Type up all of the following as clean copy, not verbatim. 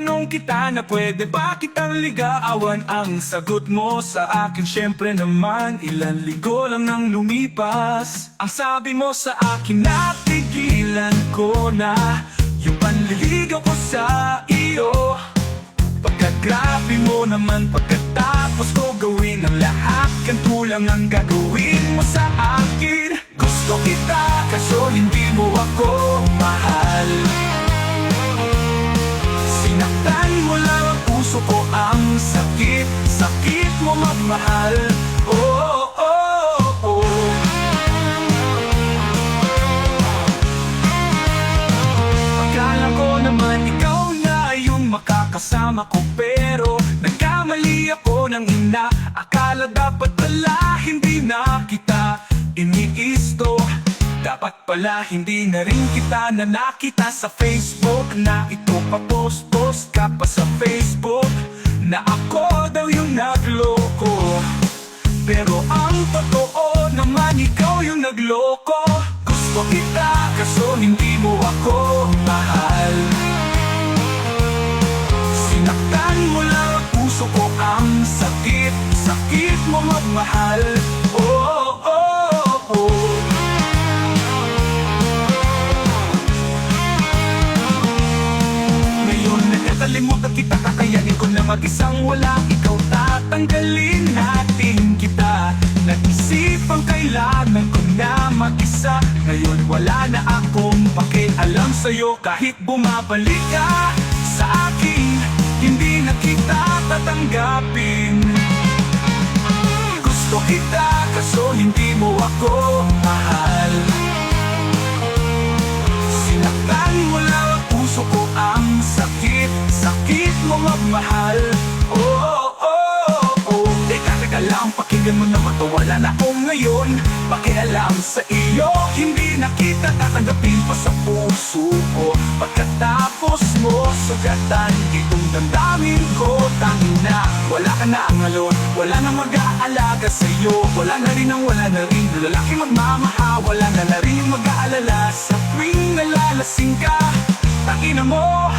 Tinanong kita na pwede ba kitang ligawan. Ang sagot mo sa akin syempre naman, ilan linggo lang nang lumipas. Ang sabi mo sa akin, natigilan ko na yung panliligaw ko sa iyo. Pagkagrabe mo naman, pagkatapos ko gawin ang lahat, ganito lang ang gagawin mo sa akin. Gusto kita, kaso hindi mo ako mahal. Sinaktan mo lang ang puso ko, ang sakit, sakit mo magmahal. Oh, oh, oh. Akala ko naman ikaw na yung makakasama ko, pero nagkamali ako ng ina. Akala dapat pala hindi na kita iniisto. Dapat pala hindi na rin kita na nakita sa Facebook. Na ito pa post-post ka pa sa Facebook, na ako daw yung nagloko. Pero ang totoo naman, ikaw yung nagloko. Gusto kita, kaso hindi mo ako mahal. Sinaktan mo lang ang puso ko, ang sakit, sakit mo magmahal. Oh, oh, oh. Ngayon nakakalimutan kita, kakayanin ko na mag-isang walang ikaw. Tatanggalin natin kita, nag-isipang kailangan ko na mag-isa. Ngayon wala na akong pakialam sa'yo, kahit bumabalik ka sa akin, hindi na kita tatanggapin. Gusto kita, kaso hindi mo ako mahal. Sinaktan mo lang ang puso ko, ang sakit, sakit mo magmahal. Oh, oh, oh. Teka lang, pakinggan mo naman to, wala na ako ngayon pakialam sa iyo. Hindi na kita tatanggapin pa sa puso ko. Pagkatapos mo sugatan itong damdamin ko, tangin na wala ka na ang alon, wala na mag-aalaga sa'yo. Wala na rin lalaki magmamahal. Wala na rin mag-aalala sa tuwing nalalasing ka. Tangina mo,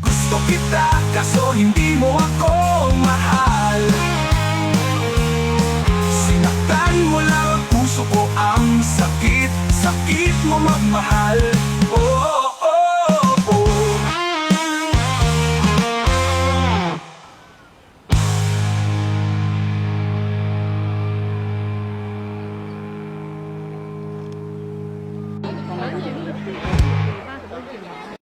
gusto kita, kaso hindi mo ako mahal. Sinaktan mo lang ang puso ko, ang sakit, sakit mo magmahal. Oh,